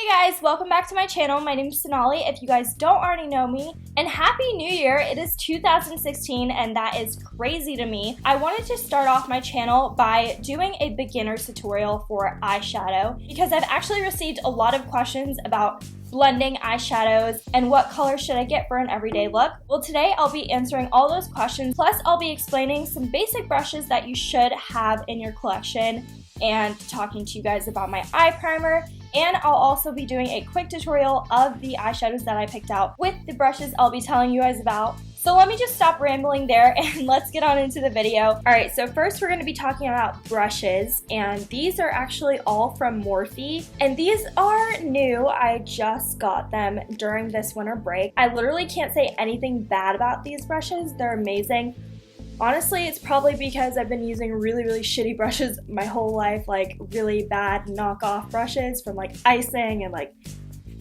Hey guys, welcome back to my channel. My name is Sonali, if you guys don't already know me. And Happy New Year! It is 2016 and that is crazy to me. I wanted to start off my channel by doing a beginner's tutorial for eyeshadow because I've actually received a lot of questions about blending eyeshadows and what color should I get for an everyday look. Well, today I'll be answering all those questions, plus I'll be explaining some basic brushes that you should have in your collection and talking to you guys about my eye primer. And I'll also be doing a quick tutorial of the eyeshadows that I picked out with the brushes I'll be telling you guys about. So let me just stop rambling there and let's get on into the video. Alright, so first we're going to be talking about brushes, and these are actually all from Morphe. And these are new. I just got them during this winter break. I literally can't say anything bad about these brushes. They're amazing. Honestly, it's probably because I've been using really shitty brushes my whole life, like really bad knockoff brushes from like icing and like,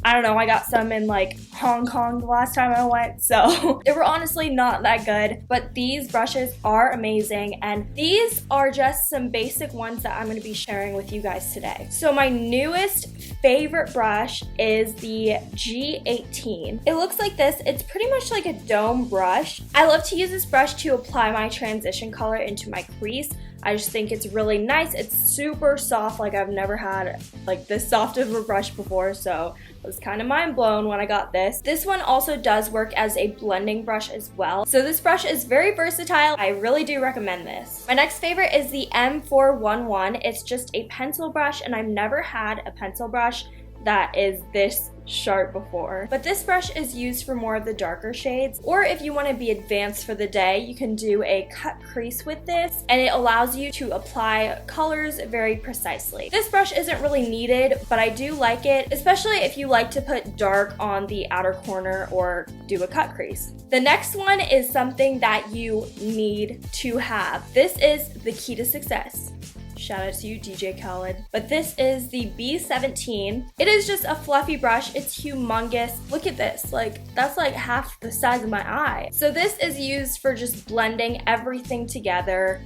I don't know, I got some in like Hong Kong the last time I went, so they were honestly not that good, but these brushes are amazing, and these are just some basic ones that I'm going to be sharing with you guys today. So my newest favorite brush is the G18. It looks like this. It's pretty much like a dome brush. I love to use this brush to apply my transition color into my crease. I just think it's really nice. It's super soft. Like, I've never had like this soft of a brush before, so I was kind of mind blown when I got this. This one also does work as a blending brush as well. So this brush is very versatile. I really do recommend this. My next favorite is the M411. It's just a pencil brush, and I've never had a pencil brush that is this sharp before. But this brush is used for more of the darker shades, or if you want to be advanced for the day, you can do a cut crease with this, and it allows you to apply colors very precisely. This brush isn't really needed, but I do like it, especially if you like to put dark on the outer corner or do a cut crease. The next one is something that you need to have. This is the key to success. Shout out to you, DJ Khaled. But this is the B17. It is just a fluffy brush. It's humongous. Look at this. Like, that's like half the size of my eye. So this is used for just blending everything together,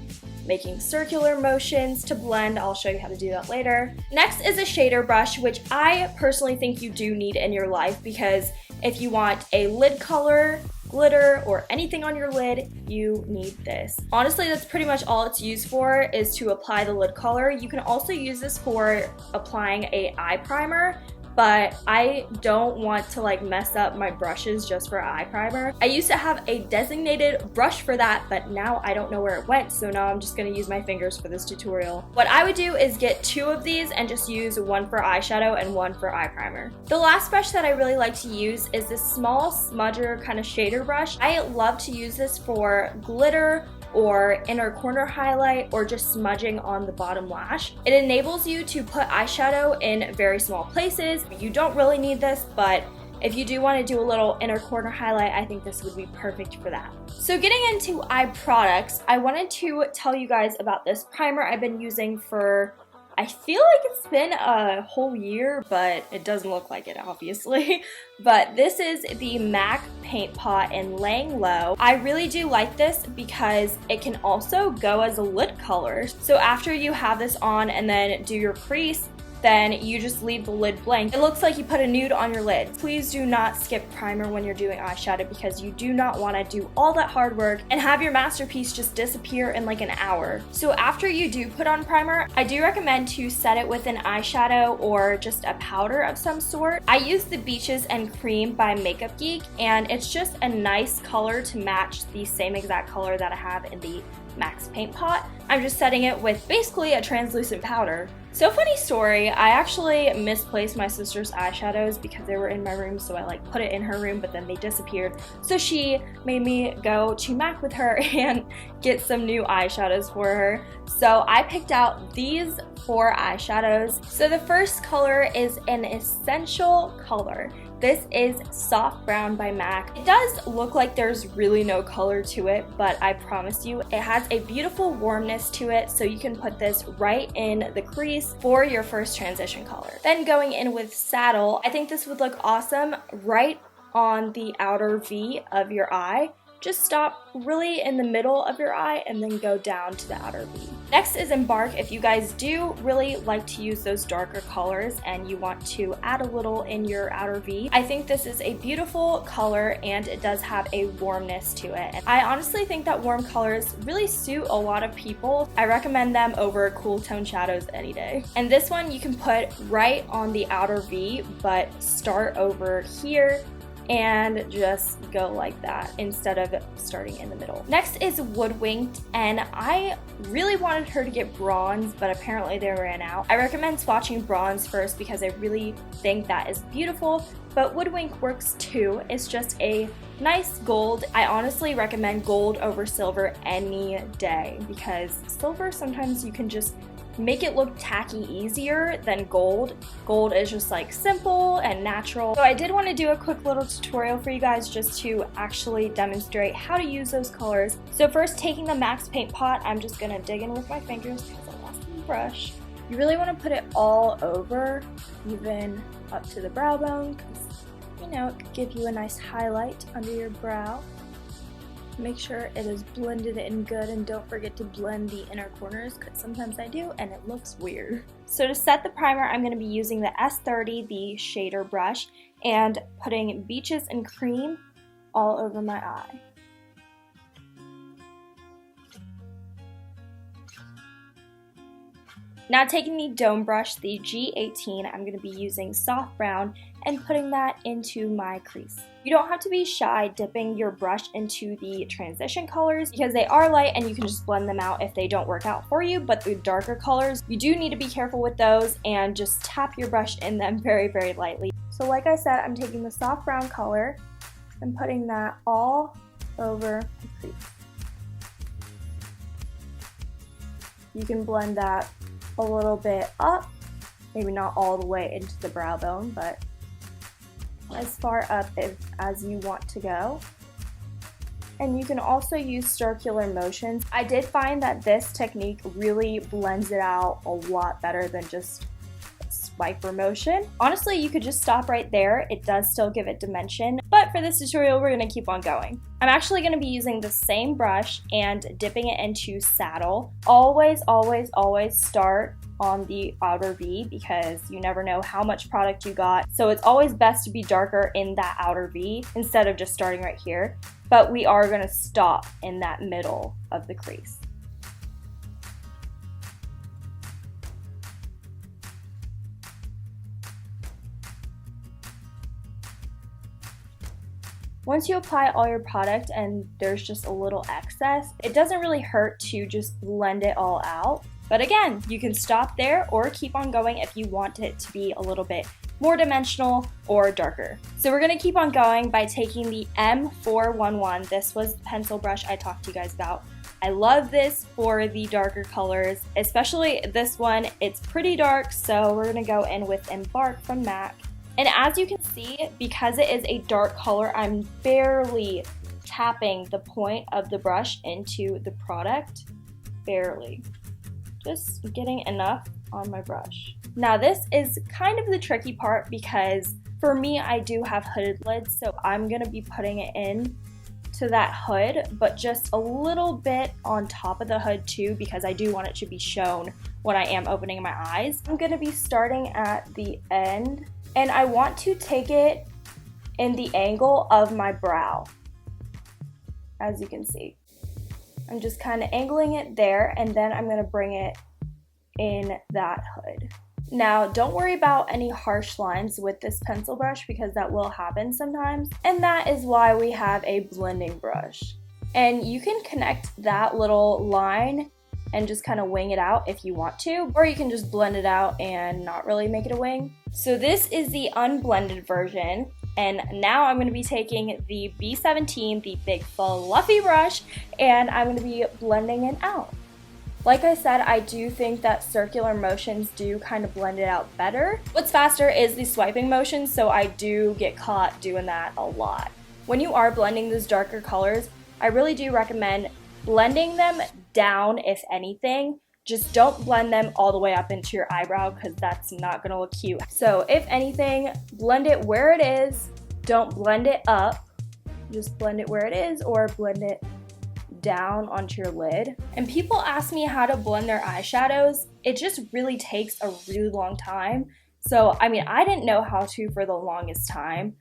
making circular motions to blend. I'll show you how to do that later. Next is a shader brush, which I personally think you do need in your life, because if you want a lid color, glitter, or anything on your lid, you need this. Honestly, that's pretty much all it's used for, is to apply the lid color. You can also use this for applying a eye primer, but I don't want to like mess up my brushes just for eye primer. I used to have a designated brush for that, but now I don't know where it went, so now I'm just gonna use my fingers for this tutorial. What I would do is get two of these and just use one for eyeshadow and one for eye primer. The last brush that I really like to use is this small smudger kind of shader brush. I love to use this for glitter or inner corner highlight, or just smudging on the bottom lash. It enables you to put eyeshadow in very small places. You don't really need this, but if you do want to do a little inner corner highlight, I think this would be perfect for that. So getting into eye products, I wanted to tell you guys about this primer I've been using for, I feel like it's been a whole year, but it doesn't look like it, obviously. But this is the MAC Paint Pot in Laying Low. I really do like this because it can also go as a lid color. So after you have this on and then do your crease, then you just leave the lid blank. It looks like you put a nude on your lid. Please do not skip primer when you're doing eyeshadow, because you do not want to do all that hard work and have your masterpiece just disappear in like an hour. So after you do put on primer, I do recommend to set it with an eyeshadow or just a powder of some sort. I use the Beaches and Cream by Makeup Geek, and it's just a nice color to match the same exact color that I have in the MAC's Paint Pot. I'm just setting it with basically a translucent powder. So funny story, I actually misplaced my sister's eyeshadows because they were in my room, so I like put it in her room, but then they disappeared. So she made me go to MAC with her and get some new eyeshadows for her. So I picked out these 4 eyeshadows. So the first color is an essential color. This is Soft Brown by MAC. It does look like there's really no color to it, but I promise you, it has a beautiful warmness to it, so you can put this right in the crease for your first transition color. Then going in with Saddle, I think this would look awesome right on the outer V of your eye. just stop really in the middle of your eye and then go down to the outer V. Next is Embark. If you guys do really like to use those darker colors and you want to add a little in your outer V, I think this is a beautiful color and it does have a warmness to it. And I honestly think that warm colors really suit a lot of people. I recommend them over cool tone shadows any day. And this one you can put right on the outer V, but start over here and just go like that instead of starting in the middle. Next is Woodwinked, and I really wanted her to get bronze, but apparently they ran out. I recommend swatching bronze first because I really think that is beautiful, but Woodwink works too. It's just a nice gold. I honestly recommend gold over silver any day because silver sometimes you can just make it look tacky easier than gold. Gold is just like simple and natural. So I did want to do a quick little tutorial for you guys just to actually demonstrate how to use those colors. So first, taking the Max Paint Pot, I'm just gonna dig in with my fingers because I lost the brush. You really want to put it all over, even up to the brow bone, because you know, it could give you a nice highlight under your brow. Make sure it is blended in good, and don't forget to blend the inner corners because sometimes I do and it looks weird. So to set the primer, I'm going to be using the S30, the shader brush, and putting Beaches and Cream all over my eye. Now taking the dome brush, the G18, I'm going to be using soft brown and putting that into my crease. You don't have to be shy dipping your brush into the transition colors because they are light and you can just blend them out if they don't work out for you, but the darker colors, you do need to be careful with those and just tap your brush in them very, very lightly. So like I said, I'm taking the soft brown color and putting that all over the crease. You can blend that a little bit up, maybe not all the way into the brow bone, but as far up as you want to go. And you can also use circular motions. I did find that this technique really blends it out a lot better than just swiper motion. Honestly, you could just stop right there. It does still give it dimension, but for this tutorial, we're gonna keep on going. I'm actually gonna be using the same brush and dipping it into Saddle. Always, always, always start on the outer V because you never know how much product you got. So it's always best to be darker in that outer V instead of just starting right here. But we are gonna stop in that middle of the crease. Once you apply all your product and there's just a little excess, it doesn't really hurt to just blend it all out. But again, you can stop there or keep on going if you want it to be a little bit more dimensional or darker. So we're gonna keep on going by taking the M411. This was the pencil brush I talked to you guys about. I love this for the darker colors, especially this one. It's pretty dark, so we're gonna go in with Embark from MAC. And as you can see, because it is a dark color, I'm barely tapping the point of the brush into the product. Barely. Just getting enough on my brush. Now this is kind of the tricky part because for me, I do have hooded lids, so I'm gonna be putting it in to that hood, but just a little bit on top of the hood too because I do want it to be shown when I am opening my eyes. I'm gonna be starting at the end, and I want to take it in the angle of my brow, as you can see. I'm just kind of angling it there, and then I'm gonna bring it in that hood. Now, don't worry about any harsh lines with this pencil brush because that will happen sometimes, and that is why we have a blending brush. And you can connect that little line and just kind of wing it out if you want to, or you can just blend it out and not really make it a wing. So this is the unblended version, and now I'm going to be taking the B17, the big fluffy brush, and I'm going to be blending it out. Like I said, I do think that circular motions do kind of blend it out better. What's faster is the swiping motion, so I do get caught doing that a lot. When you are blending those darker colors, I really do recommend blending them down, if anything. Just don't blend them all the way up into your eyebrow because that's not going to look cute. So if anything, blend it where it is. Don't blend it up. just blend it where it is or blend it down onto your lid. And people ask me how to blend their eyeshadows. It just really takes a really long time. So, I mean, I didn't know how to for the longest time,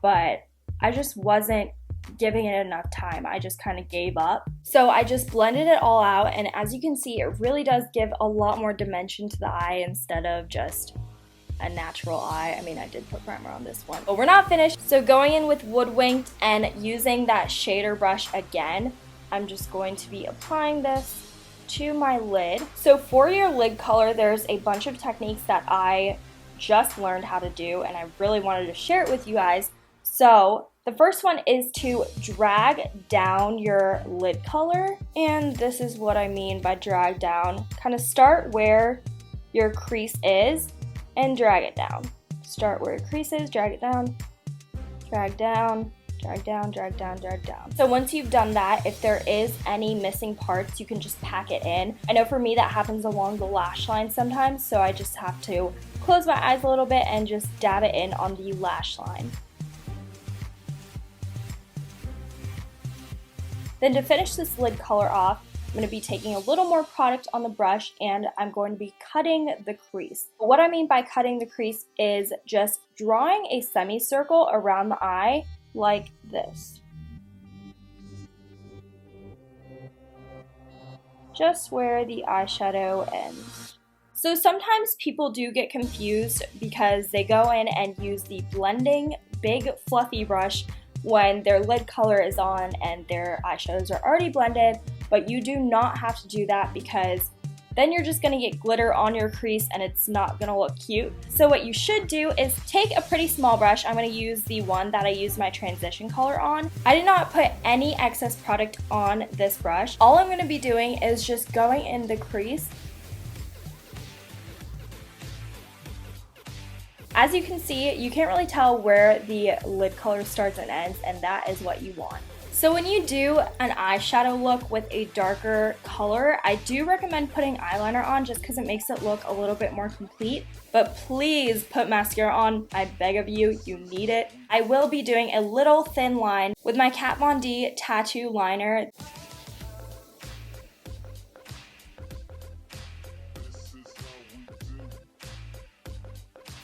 but I just wasn't giving it enough time. I just kind of gave up. So I just blended it all out, and as you can see, it really does give a lot more dimension to the eye instead of just a natural eye. I mean, I did put primer on this one, but we're not finished. So going in with Woodwinked and using that shader brush again, I'm just going to be applying this to my lid. So for your lid color, there's a bunch of techniques that I just learned how to do, and I really wanted to share it with you guys. So the first one is to drag down your lid color, and this is what I mean by drag down. Kind of start where your crease is and drag it down. Start where your crease is, drag it down, drag down, drag down, drag down, drag down. So once you've done that, if there is any missing parts, you can just pack it in. I know for me that happens along the lash line sometimes, so I just have to close my eyes a little bit and just dab it in on the lash line. Then to finish this lid color off, I'm going to be taking a little more product on the brush and I'm going to be cutting the crease. What I mean by cutting the crease is just drawing a semicircle around the eye like this. Just where the eyeshadow ends. So sometimes people do get confused because they go in and use the blending big fluffy brush when their lid color is on and their eyeshadows are already blended, but you do not have to do that because then you're just going to get glitter on your crease and it's not going to look cute. So what you should do is take a pretty small brush. I'm going to use the one that I used my transition color on. I did not put any excess product on this brush. All I'm going to be doing is just going in the crease. As you can see, you can't really tell where the lid color starts and ends, and that is what you want. So when you do an eyeshadow look with a darker color, I do recommend putting eyeliner on just because it makes it look a little bit more complete. But please put mascara on, I beg of you, you need it. I will be doing a little thin line with my Kat Von D tattoo liner.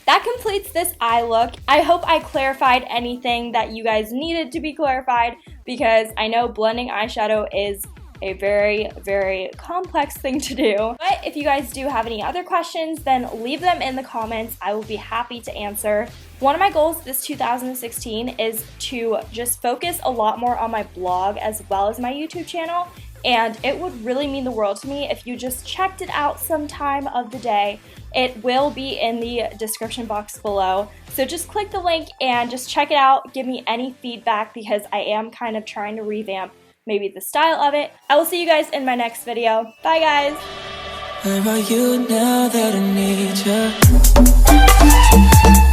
That completes this eye look. I hope I clarified anything that you guys needed to be clarified because I know blending eyeshadow is a very, very complex thing to do. But if you guys do have any other questions, then leave them in the comments. I will be happy to answer. One of my goals this 2016 is to just focus a lot more on my blog as well as my YouTube channel. And it would really mean the world to me if you just checked it out some time of the day. It will be in the description box below. So just click the link and just check it out. Give me any feedback because I am kind of trying to revamp maybe the style of it. I will see you guys in my next video. Bye guys! Where are you now that I need you?